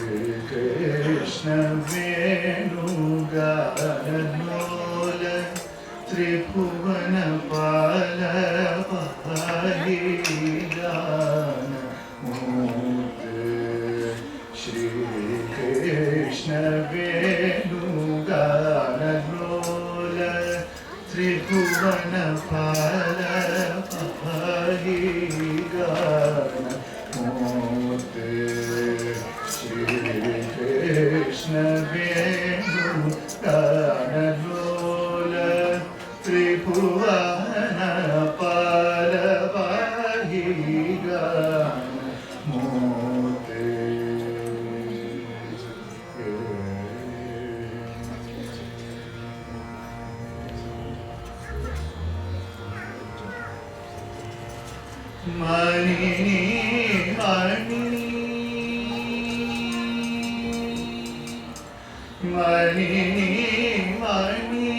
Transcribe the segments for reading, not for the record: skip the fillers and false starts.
कृष्ण वेणुगानलोल त्रिभुवन पाल पाहि गान श्री कृष्ण वेणुगानलोल त्रिभुवन पाल पाहि गान श्री कृष्ण वेणुगानलोल त्रिभुवन पाल पाहि गान मणि मणि मणि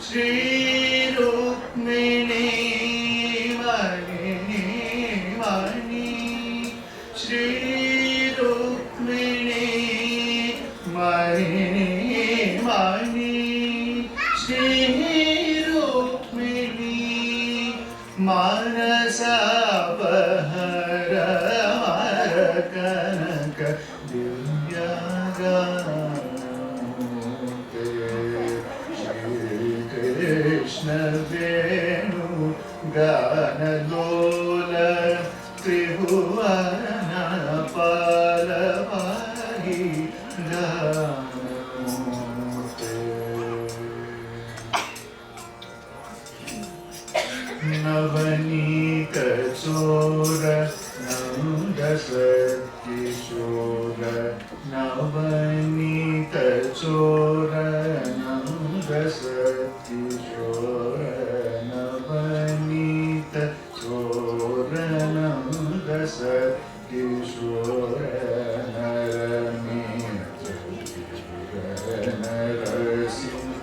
श्री रुक्मिणी मणि मणि श्री रुक्मिणी मणि मणि श्री रुक्मिणी मानसापहर मर कनक दिव्यगानोते श्री कृष्ण वेणुगानलोल त्रिभुवन पाल पाहि गानोते नवनीत चोर नंदसकिशोर नवनीत चोर नंदसकिशोर नवनीत चोर नंदसकिशोर नरनीत नरसिंहसूर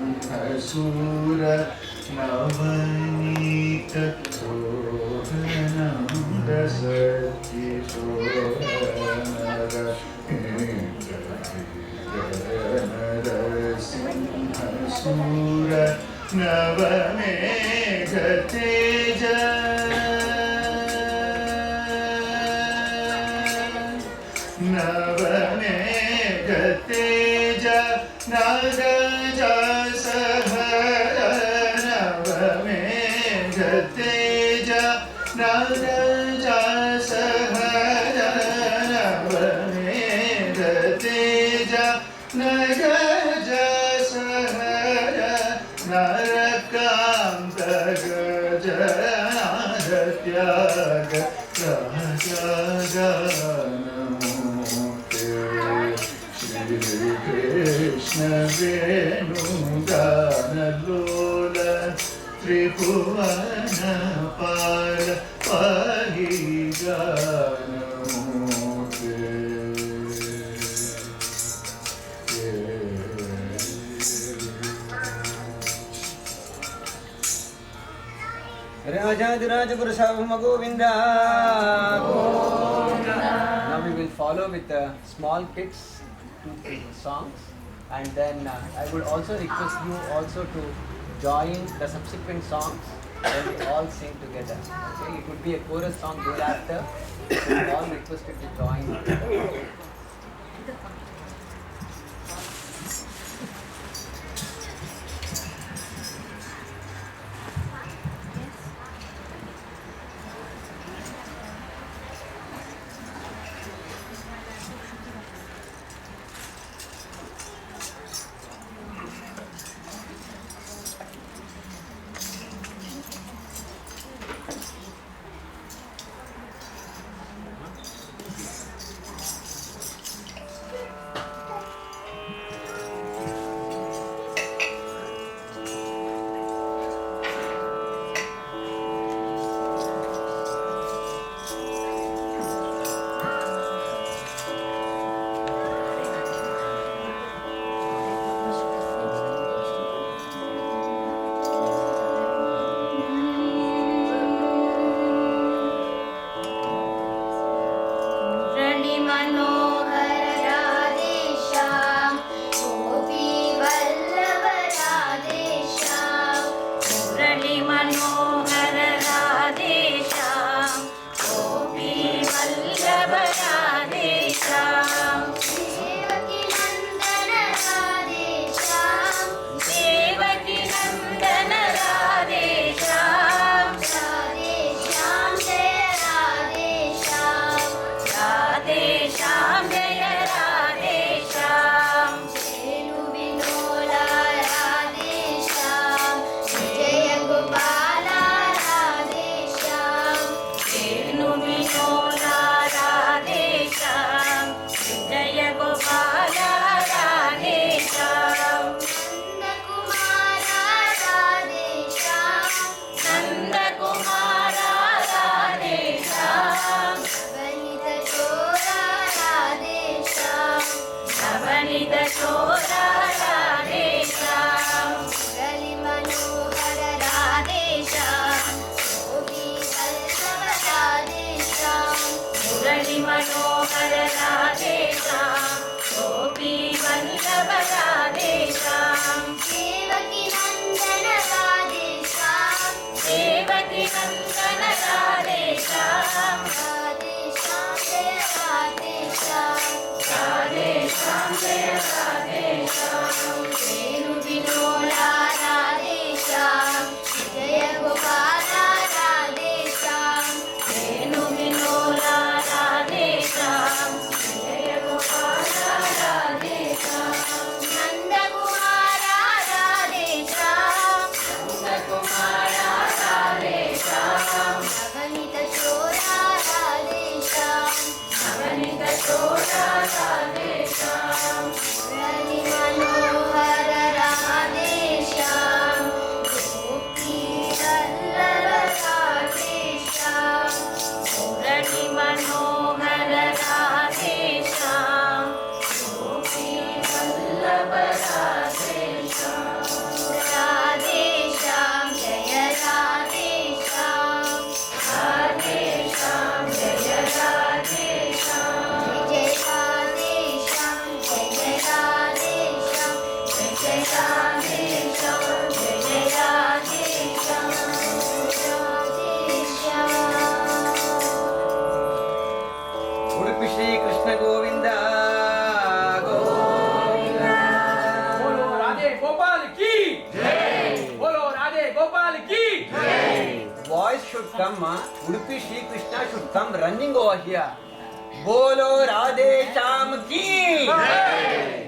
नवनीत चोर नंदसकिशोर नरसिंहसूर नवमेघ तेज नवमेघ तेज नगजसहर नवमेघ तेज नगजसहर नवमेघ तेज नगजसहर नरकान्त गजनाद त्याग राजगानमूर्ते श्री कृष्ण वेणुगानलोल त्रिभुवन पाल पाहि गानमूर्ते Rajadiraj Guru Sarvabhauma Govinda. Now we will follow with small kids, 2-3 songs, and then I would also request you also to join the subsequent songs when we all sing together. Okay, it would be a chorus song thereafter. So you all requested to join. Udupi Shri Krishna Govinda Govinda. बोलो राधे गोपाल की जय। बोलो राधे गोपाल की जय। Boys should come, Udupi Shri Krishna should come running over here. Bolo Radhe Shyam ki. जय।